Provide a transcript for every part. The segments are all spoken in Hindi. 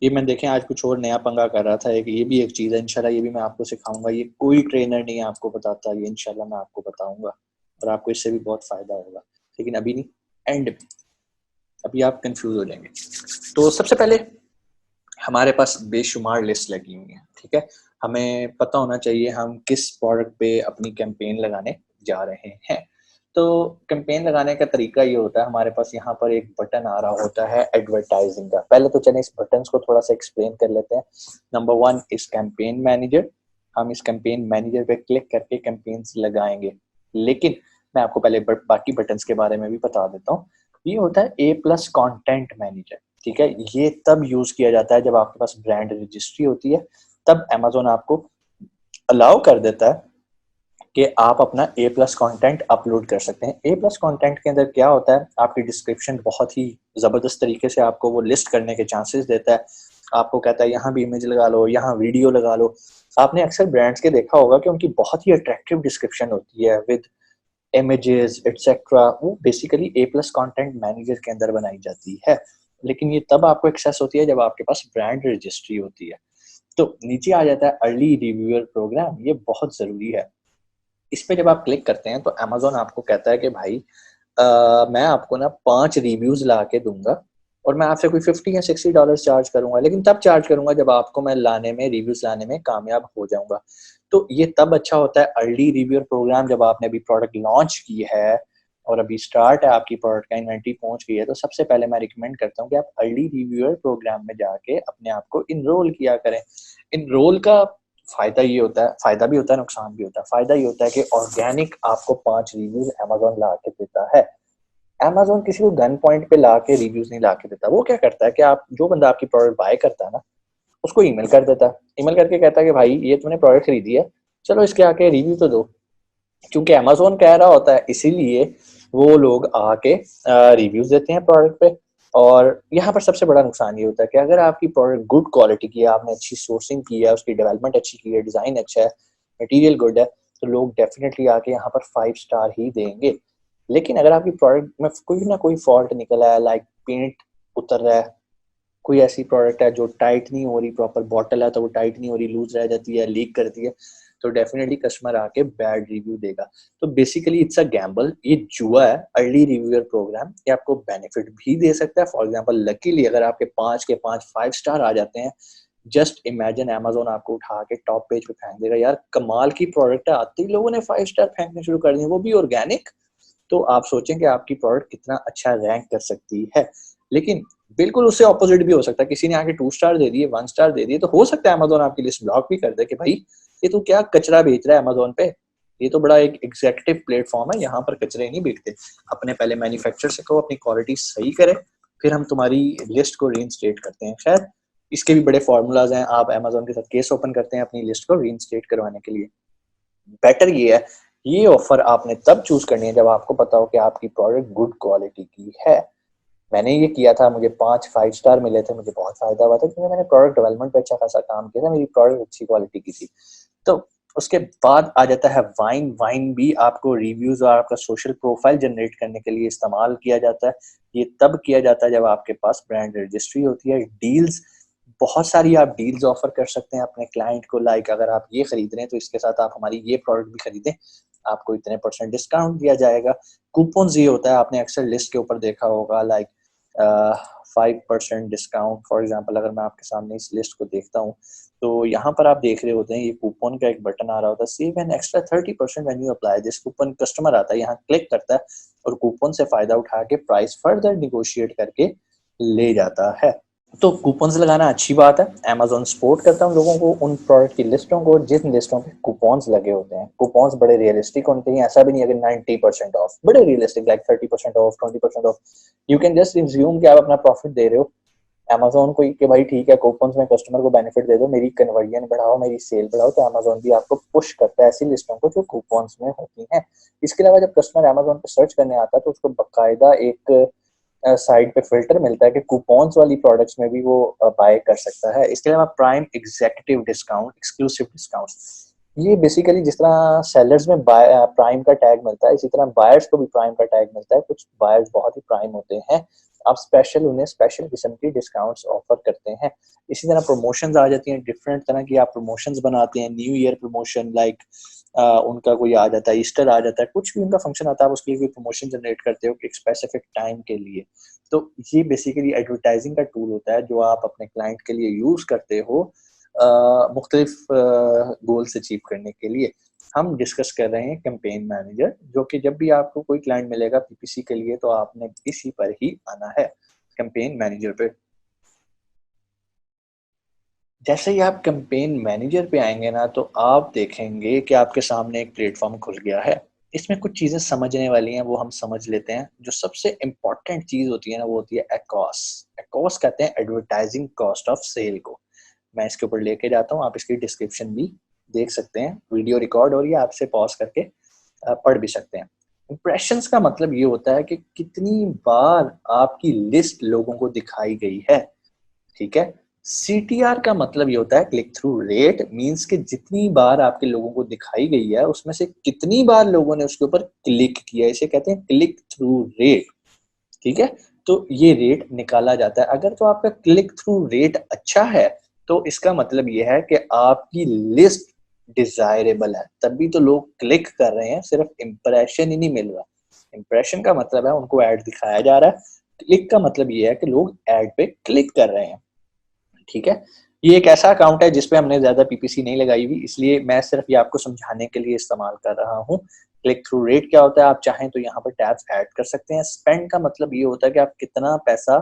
ये मैं देखें आज कुछ और नया पंगा कर रहा था, एक ये भी एक चीज़ है, इंशाल्लाह ये भी मैं आपको सिखाऊंगा। ये कोई ट्रेनर नहीं आपको बताता, ये इंशाल्लाह मैं आपको बताऊंगा और आपको इससे भी बहुत फ़ायदा होगा, लेकिन अभी नहीं, एंड में। अभी आप कंफ्यूज हो जाएंगे। तो सबसे पहले हमारे पास बेशुमार लिस्ट लगी हुई है, ठीक है। हमें पता होना चाहिए हम किस प्रोडक्ट पे अपनी कैंपेन लगाने जा रहे हैं। तो कैंपेन लगाने का तरीका ये होता है, हमारे पास यहाँ पर एक बटन आ रहा होता है एडवर्टाइजिंग का। पहले तो चलें इस बटन को थोड़ा सा एक्सप्लेन कर लेते हैं। नंबर 1 इस कैंपेन मैनेजर। हम इस कैंपेन मैनेजर पे क्लिक करके कैंपेन्स लगाएंगे, लेकिन मैं आपको पहले बाकी बटन्स के बारे में भी बता देता हूँ। ये होता है A+ कंटेंट मैनेजर, ठीक है। ये तब यूज किया जाता है जब आपके पास ब्रांड रजिस्ट्री होती है, तब Amazon आपको अलाउ कर देता है कि आप अपना A+ कंटेंट अपलोड कर सकते हैं। A+ कंटेंट के अंदर क्या होता है, आपकी डिस्क्रिप्शन बहुत ही जबरदस्त तरीके से आपको वो लिस्ट करने के चांसेस देता है। आपको कहता है यहाँ भी इमेज लगा लो, यहाँ वीडियो लगा लो। आपने अक्सर ब्रांड्स के देखा होगा कि उनकी बहुत ही अट्रैक्टिव डिस्क्रिप्शन होती है विद इमेजेस एटसेट्रा। वो बेसिकली A+ कंटेंट मैनेजर के अंदर बनाई जाती है, लेकिन ये तब आपको एक्सेस होती है जब आपके पास ब्रांड रजिस्ट्री होती है। तो नीचे आ जाता है अर्ली रिव्यूअर प्रोग्राम, ये बहुत जरूरी है। इस पे जब आप क्लिक करते हैं तो Amazon आपको कहता है कि भाई मैं आपको ना 5 रिव्यूज ला के दूंगा और मैं आपसे कोई $50 या $60 चार्ज करूंगा, लेकिन तब चार्ज करूंगा जब आपको मैं लाने में रिव्यूज लाने में कामयाब हो जाऊंगा। तो ये तब अच्छा होता है अर्ली रिव्यूअर प्रोग्राम, जब आपने अभी प्रोडक्ट लॉन्च की है और अभी स्टार्ट है, आपकी प्रोडक्ट का इन्वेंट्री पहुंच गई है, तो सबसे पहले मैं रिकमेंड करता हूँ कि आप अर्ली रिव्यूअर प्रोग्राम में जाके अपने आप को इनरोल किया करें। इनरोल का फायदा ये होता है, फायदा भी होता है नुकसान भी होता है। फायदा ये होता है कि ऑर्गेनिक आपको 5 रिव्यूज Amazon ला के देता है। Amazon किसी को गन पॉइंट पे ला के रिव्यूज नहीं ला के देता। वो क्या करता है कि आप जो बंदा आपकी प्रोडक्ट बाय करता है ना, उसको ईमेल कर देता है। ईमेल करके कहता है कि भाई ये तुमने प्रोडक्ट खरीदी है, चलो इसके आके रिव्यू तो दो। क्योंकि Amazon कह रहा होता है, इसीलिए वो लोग आके रिव्यूज देते हैं प्रोडक्ट पे। और यहाँ पर सबसे बड़ा नुकसान ये होता है कि अगर आपकी प्रोडक्ट गुड क्वालिटी की है, आपने अच्छी सोर्सिंग की है, उसकी डेवलपमेंट अच्छी की है, डिजाइन अच्छा है, मटेरियल गुड है, तो लोग डेफिनेटली आके यहाँ पर 5 स्टार ही देंगे। लेकिन अगर आपकी प्रोडक्ट में कोई ना कोई फॉल्ट निकला है, लाइक पेंट उतर रहा है, कोई ऐसी प्रोडक्ट है जो टाइट नहीं हो रही, प्रॉपर बॉटल है तो वो टाइट नहीं हो रही, लूज रह जाती है, लीक करती है, तो डेफिनेटली कस्टमर आके बैड रिव्यू देगा। तो बेसिकली इट्स अ गैम्बल, ये जुआ है। अर्ली रिव्यूअर प्रोग्राम ये आपको बेनिफिट भी दे सकता है। फॉर एग्जांपल लकीली अगर आपके 5 के 5 5 स्टार आ जाते हैं, जस्ट इमेजिन Amazon आपको उठा के टॉप पेज पे फेंक देगा, यार कमाल की प्रोडक्ट है, आते ही लोगों ने 5 स्टार फेंकने शुरू कर दिए, वो भी ऑर्गेनिक। तो आप सोचें कि आपकी प्रोडक्ट कितना अच्छा रैंक कर सकती है। लेकिन बिल्कुल उससे ऑपोजिट भी हो सकता है, किसी ने आके 2 स्टार दे दिए, 1 स्टार दे दिए, तो हो सकता है Amazon आपकी लिस्ट ब्लॉक भी कर दे कि भाई ये तू क्या कचरा बेच रहा है Amazon पे, ये तो बड़ा एक एग्जीक्यूटिव प्लेटफॉर्म है, यहाँ पर कचरे नहीं बिकते। अपने पहले मैन्युफैक्चरर से कहो अपनी क्वालिटी सही करे, फिर हम तुम्हारी लिस्ट को रीइंस्टेट करते हैं। खैर इसके भी बड़े फार्मूलाज हैं, आप Amazon के साथ केस ओपन करते हैं अपनी लिस्ट को रीइंस्टेट करवाने के लिए। बेटर ये है, ये ऑफर आपने तब चूज करनी है जब आपको पता हो कि आपकी प्रोडक्ट गुड क्वालिटी की है। मैंने ये किया था, मुझे 5 5 स्टार मिले थे, मुझे बहुत फायदा हुआ था क्योंकि मैंने प्रोडक्ट डेवलपमेंट पे अच्छा खासा काम किया था, मेरी प्रोडक्ट अच्छी क्वालिटी की थी। तो उसके बाद आ जाता है वाइन। वाइन भी आपको रिव्यूज और आपका सोशल प्रोफाइल जनरेट करने के लिए इस्तेमाल किया जाता है। ये तब किया जाता है जब आपके पास ब्रांड रजिस्ट्री होती है। डील्स, बहुत सारी आप डील्स ऑफर कर सकते हैं अपने क्लाइंट को, लाइक अगर आप ये खरीद रहे हैं तो इसके साथ आप हमारी ये प्रोडक्ट भी खरीदें, आपको इतने % डिस्काउंट दिया जाएगा। कूपन ये होता है, आपने अक्सर लिस्ट के ऊपर देखा होगा, लाइक 5% डिस्काउंट। फॉर एग्जांपल अगर मैं आपके सामने इस लिस्ट को देखता हूँ तो यहाँ पर आप देख रहे होते हैं ये कूपन का एक बटन आ रहा होता है, save an extra 30% when you apply this coupon. Customer आता है, यहाँ क्लिक करता है और कूपन से फायदा उठा के प्राइस फर्दर निगोशिएट करके ले जाता है। तो कूपन्स लगाना अच्छी बात है। Amazon सपोर्ट करता है उन लोगों को, उन प्रोडक्ट की लिस्टों को जिन लिस्टों पे कूपन्स लगे होते हैं। कूपन्स बड़े रियलिस्टिक होते हैं, ऐसा भी नहीं है कि 90% ऑफ, बड़े realistic, like 30% of, 20% of. You can just resume कि आप अपना प्रॉफिट दे रहे हो Amazon को कि भाई ठीक है कूपन्स में कस्टमर को बेनिफिट दे दो, मेरी कन्वर्जन बढ़ाओ, मेरी सेल बढ़ाओ। तो Amazon भी आपको पुश करता है ऐसी लिस्टों को जो कूपन्स में होती हैं। इसके अलावा जब कस्टमर Amazon पे सर्च करने आता है तो उसको बाकायदा एक साइड पे फिल्टर मिलता है कि कूपन्स वाली प्रोडक्ट्स में भी वो बाय कर सकता है। इसके अलावा prime executive discount, exclusive discount, ये बेसिकली जिस तरह सेलर्स में प्राइम का टैग मिलता है, इसी तरह बायर्स को भी प्राइम का टैग मिलता है। कुछ बायर्स बहुत ही प्राइम होते हैं, आप स्पेशल उन्हें स्पेशल किस्म की डिस्काउंट्स ऑफर करते हैं। इसी तरह प्रमोशंस आ जाती हैं, डिफरेंट तरह की आप प्रमोशंस बनाते हैं, न्यू ईयर प्रमोशन, लाइक उनका कोई आ जाता है, ईस्टर आ जाता है, कुछ भी उनका फंक्शन आता है, उसके लिए कोई प्रमोशन जनरेट करते हो एक स्पेसिफिक टाइम के लिए। तो ये बेसिकली एडवर्टाइजिंग का टूल होता है जो आप अपने क्लाइंट के लिए यूज करते हो मुख्तलिफ गोल्स अचीव करने के लिए। हम डिस्कस कर रहे हैं कैंपेन मैनेजर, जो कि जब भी आपको कोई क्लाइंट मिलेगा पीपीसी के लिए तो आपने इसी पर ही आना है, कैंपेन मैनेजर पे। जैसे ही आप कैंपेन मैनेजर पे आएंगे ना, तो आप देखेंगे कि आपके सामने एक प्लेटफॉर्म खुल गया है। इसमें कुछ चीजें समझने वाली हैं, वो हम समझ लेते हैं। जो सबसे इम्पोर्टेंट चीज होती है ना, वो होती है एकॉस। एकॉस कहते हैं एडवर्टाइजिंग कॉस्ट ऑफ सेल को। मैं इसके ऊपर लेके जाता हूँ, आप इसकी डिस्क्रिप्शन भी देख सकते हैं, वीडियो रिकॉर्ड हो रही है, आपसे पॉज करके पढ़ भी सकते हैं। इम्प्रेशंस का मतलब ये होता है कि कितनी बार आपकी लिस्ट लोगों को दिखाई गई है, ठीक है। सीटीआर का मतलब ये होता है क्लिक थ्रू रेट, मींस कि जितनी बार आपके लोगों को दिखाई गई है उसमें से कितनी बार लोगों ने उसके ऊपर क्लिक किया, इसे कहते हैं क्लिक थ्रू रेट, ठीक है। तो ये रेट निकाला जाता है। अगर तो आपका क्लिक थ्रू रेट अच्छा है तो इसका मतलब ये है कि आपकी लिस्ट डिजायरेबल है, तभी तो लोग क्लिक कर रहे हैं, सिर्फ इंप्रेशन ही नहीं मिल रहा। इंप्रेशन का मतलब है उनको ऐड दिखाया जा रहा है, क्लिक का मतलब ये है कि लोग ऐड पे क्लिक कर रहे हैं, ठीक है। ये एक ऐसा अकाउंट है जिसपे हमने ज्यादा पीपीसी नहीं लगाई हुई, इसलिए मैं सिर्फ ये आपको समझाने के लिए इस्तेमाल कर रहा हूँ। क्लिक थ्रू रेट क्या होता है, आप चाहें तो यहाँ पर टैब्स ऐड कर सकते हैं। स्पेंड का मतलब ये होता है कि आप कितना पैसा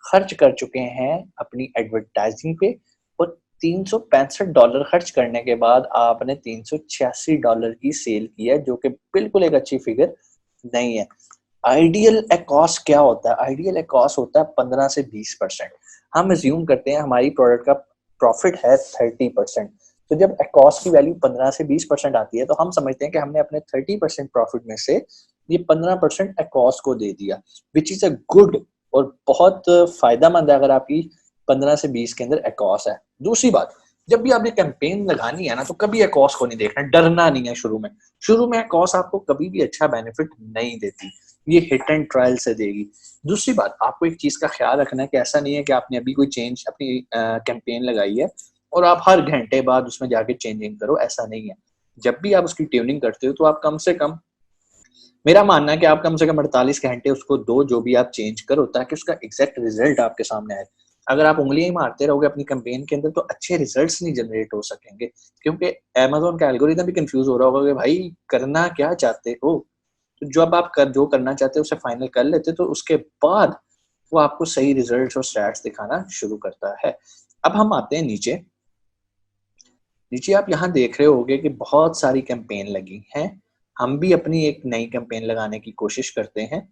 खर्च कर चुके हैं अपनी एडवर्टाइजिंग पे, और $365 खर्च करने के बाद आपने $386 की सेल की है, जो कि बिल्कुल एक अच्छी फिगर नहीं है। आइडियल एकॉस क्या होता है? आइडियल एकॉस होता है 15 से 20%। हम एज्यूम करते हैं हमारी प्रोडक्ट का प्रॉफिट है 30%, तो जब एकॉस की वैल्यू 15 से 20% आती है तो हम समझते हैं कि हमने अपने 30% प्रॉफिट में से ये 15% एकॉस को दे दिया, विच इज अ गुड और बहुत फायदेमंद है अगर आपकी 15 से 20 के अंदर एकॉस है। दूसरी बात, जब भी आपने कैंपेन लगानी है ना, तो कभी एकॉस को नहीं देखना, डरना नहीं है। शुरू में एकॉस आपको कभी भी अच्छा बेनिफिट नहीं देती, ये हिट एंड ट्रायल से देगी। दूसरी बात, आपको एक चीज का ख्याल रखना है कि ऐसा नहीं है कि आपने अभी कोई चेंज अपनी कैंपेन लगाई है और आप हर घंटे बाद उसमें जाके चेंजिंग करो, ऐसा नहीं है। जब भी आप उसकी ट्यूनिंग करते हो तो आप कम से कम, मेरा मानना है कि आप कम से कम 48 घंटे उसको दो, जो भी आप चेंज करो, ताकि उसका एग्जैक्ट रिजल्ट आपके सामने आए। अगर आप उंगलियां ही मारते रहोगे अपनी कैंपेन के अंदर तो अच्छे रिजल्ट्स नहीं जनरेट हो सकेंगे, क्योंकि अमेज़न का एल्गोरिदम भी कंफ्यूज हो रहा होगा कि भाई करना क्या चाहते हो। तो जब आप जो करना चाहते हो उसे फाइनल कर लेते तो उसके बाद वो आपको सही रिजल्ट्स और स्टैट्स दिखाना शुरू करता है। अब हम आते हैं नीचे। नीचे आप यहाँ देख रहे होगे कि बहुत सारी कैंपेन लगी हैं। हम भी अपनी एक नई कैंपेन लगाने की कोशिश करते हैं।